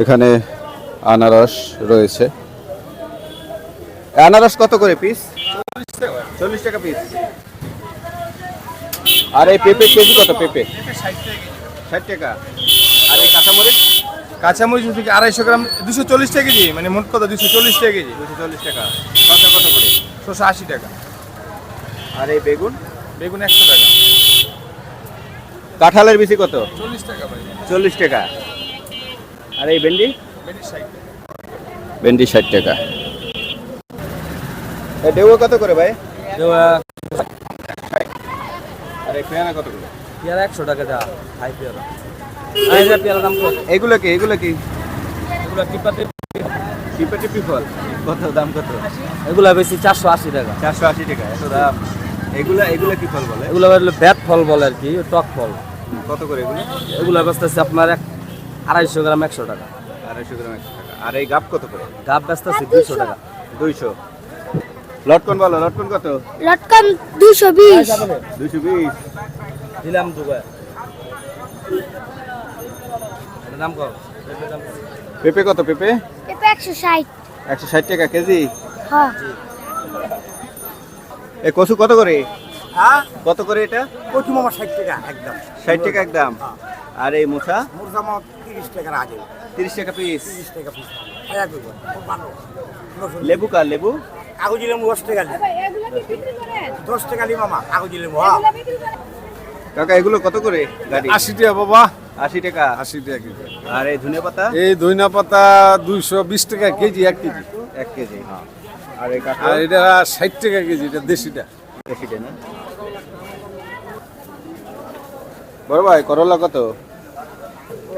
এখানে আনারস রয়েছে। আনারস কত করে পিস? 40 টাকা পিস। আর এই পেঁপে কেজি কত? পেঁপে 60 টাকা। আর এই কাঁচামরিচ? কাঁচামরিচ হচ্ছে কি 250 গ্রাম 240 টাকা কেজি, মানে মোট কথা 240 টাকা কেজি। 240 টাকা। শসা কত করে? শসা 80 টাকা। আর এই বেগুন? বেগুন 100 টাকা। কাঁঠালের বিচি কত? 40 টাকা ভাই। 40 টাকা। আর এই ভেন্ডি? ভেন্ডি 60 টাকা। ভেন্ডি 60 টাকা। এই ডেউয়া কত করে ভাই? আর এই পেয়ারা কত করে? পেয়ারা 100 টাকা দেওয়া, হাই পেয়ারা। আর এটা পেয়ারা দাম কত? এগুলো কি? এগুলো কি? এগুলো টিপাতে টিপি ফল কত দাম কত? এগুলো বেশি 480 টাকা। 480 টাকা। এত দাম। এগুলো কি ফল বলে? এগুলো হলো ব্যাট ফল বলে আর কি, টক ফল। কত করে এগুলো? এগুলো বেচতেছে আপনার 250 গ্রাম 100 টাকা। 250 গ্রাম 100 টাকা। আর এই গাব কত করে? গাব বেচতেছে 200 টাকা। 200। লটকন বলো, লটকন কত? লটকন 220। 220। দিলাম দুবার। এটা দাম কত? পেঁপে কত? পেঁপে পেঁপে 160। 160 টাকা কেজি। হ্যাঁ। এ কচু কত করে? হ্যাঁ, কত করে এটা? কচু মামা 60 টাকা একদম। 60 টাকা একদম। আর এই মোচা? মুরগা মামা 30 টাকার আগে, 30 টাকা পিস। 30 টাকা পিস। এক খুব ভালো। লেবু কার লেবু? কাগজি লেবু 10 টাকা লি। এগুলো কি বিক্রি করেন? 10 টাকা লি মামা কাগজি লেবু। হ্যাঁ, এগুলো বিক্রি করেন? কাকা এগুলো কত করে গাড়ি? 80 টাকা বাবা। 80 টাকা। 80 টাকা কেজি। আর এই ধনে পাতা? এই ধনিয়া পাতা 220 টাকা কেজি, 1 কেজি। 1 কেজি। আর এই আর কাঁকরোল? এটা 60 টাকা কেজি, এটা দেশিটা। দেশিটা না? বড় ভাই করলা কত?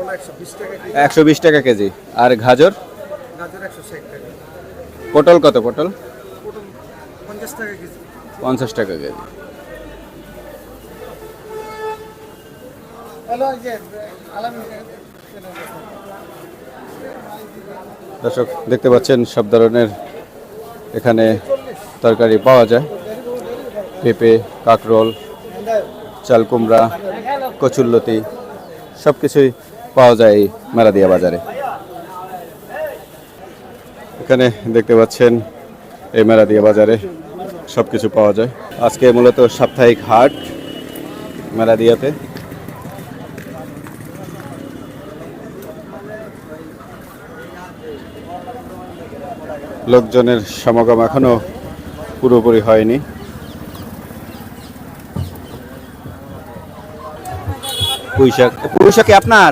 120 টাকা কেজি। 120 টাকা কেজি। আর গাজর? গাজর 160 টাকা। পটল কত? পটল 50 টাকা কেজি। 50 টাকা কেজি। দর্শক দেখতে পাচ্ছেন সব ধরনের এখানে তরকারি পাওয়া যায়। পেঁপে, কাঁকরোল, চাল কুমড়া, কচুরলতি সব কিছুই পাওয়া যায় এই মেরাদিয়া বাজারে। এখানে দেখতে পাচ্ছেন এই মেরাদিয়া বাজারে সব কিছু পাওয়া যায়। আজকে মূলত সাপ্তাহিক হাট মেরাদিয়াতে। লোকজনের সমাগম এখনো পুরোপুরি হয়নি। পুঁইশাক, পুঁইশাক কি আপনার?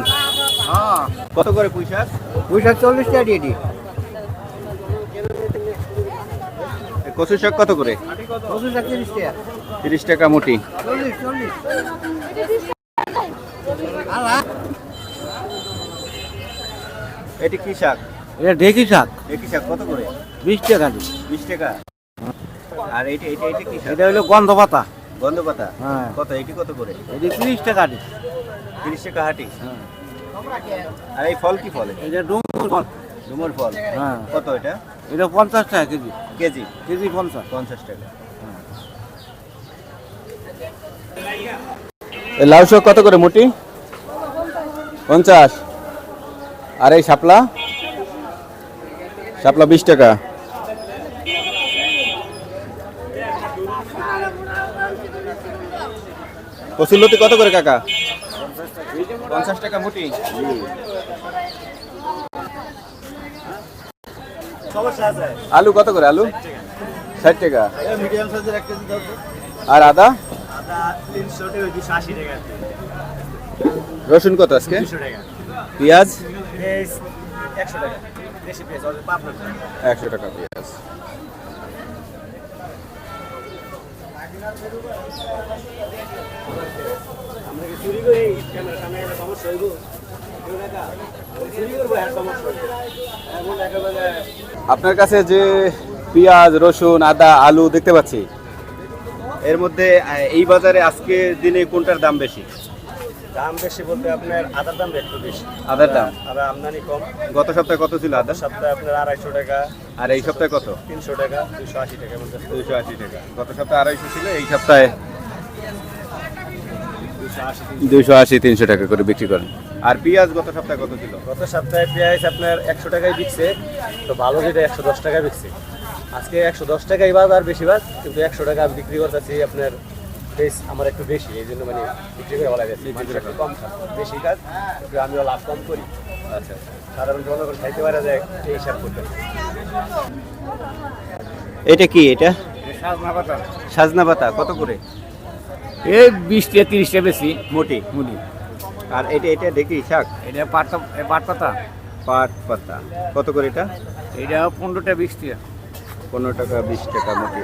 হ্যাঁ, কত করে পুঁইশাক? পয়সা 40 টাকা দিয়ে দি। কচু শাক কত করে? কচু টাকা 30 টাকা। 30 টাকা মুঠি। 40। এটি কি শাক? এটা ঢেকি শাক একই শাক কত করে? 20 টাকা দি। 20 টাকা। আর এটা কি শাক? এটা হলো গন্ধ পাতা। গন্ধ পাতা হ্যাঁ। কত? এটি কত করে? এটা 30 টাকা দি। 30 টাকা হাঁটি। আর এই ফল কি ফল? এটা ডুমুর ফল। ডুমুর ফল হ্যাঁ। কত এটা? এটা 50 টাকা কেজি। KG KG 50। 50 টাকা। এই লাউ শাক কত করে মুঠি? 50। আর এই শাপলা? শাপলা 20 টাকা। কচুরলতি কত করে কাকা? 50 টাকা মুঠি। আলু কত করে? আলু 60 টাকা। মিডিয়াম সাইজের 1 কেজি দাও তো। আর আদা? আদা 300 টাকা, 280 টাকা। রসুন কত আজকে? 200 টাকা। পেঁয়াজ? পেঁয়াজ 100 টাকা। দেশি পেঁয়াজ ওদের পাপড়। 100 টাকা পেঁয়াজ। আমরা কি চুরি করি? ক্যামেরা সামনে গেলে সমস্যা হইব। চুরি করবো আর সমস্যা হইব। এখন একেবারে আপনার কাছে যে পেঁয়াজ, রসুন, আদা, আলু দেখতে পাচ্ছি, এর মধ্যে এই বাজারে আজকে দিনে কোনটার দাম বেশি? দাম বেশি বলতে আপনার আদার দাম একটু বেশি। আদার দাম? আদা আমদানি কম। গত সপ্তাহে কত ছিল আদা? সপ্তাহে আপনার 250 টাকা, আর এই সপ্তাহে কত? 300 টাকা, 280 টাকা মধ্যে। 280 টাকা। গত সপ্তাহে 250 ছিল, এই সপ্তাহে 280 300 টাকা করে বিক্রি করেন। আর পেঁয়াজ গত সপ্তাহে কত ছিল? গত সপ্তাহে পেঁয়াজ আপনার 100 টাকায় বিকছে, তো ভালো যেটা 110 টাকায় বিকছে। আজকে 110 টাকাই বাজার বেশিরভাগ, কিন্তু 100 টাকা আমি বিক্রি করতেছি আপনার বেশ আমার একটু বেশি, এই জন্য মানে বিক্রি করে বলা যাচ্ছে একটু কম খায়, বেশি কাজ একটু আমিও লাভ কম করি। আচ্ছা সাধারণ জনগণ খাইতে পারা যায় এই হিসাব করতে। এটা কি? এটা সাজনা পাতা সাজনা পাতা কত করে? এই 20 টা 30 টা বেশি মোটি। মুড়ি। আর এটা দেখি শাক, এটা পাট পাতা, পাট পাতা কত করে এটা? এটা 15 টা 20 টা। 15 টাকা 20 টাকা মোটি।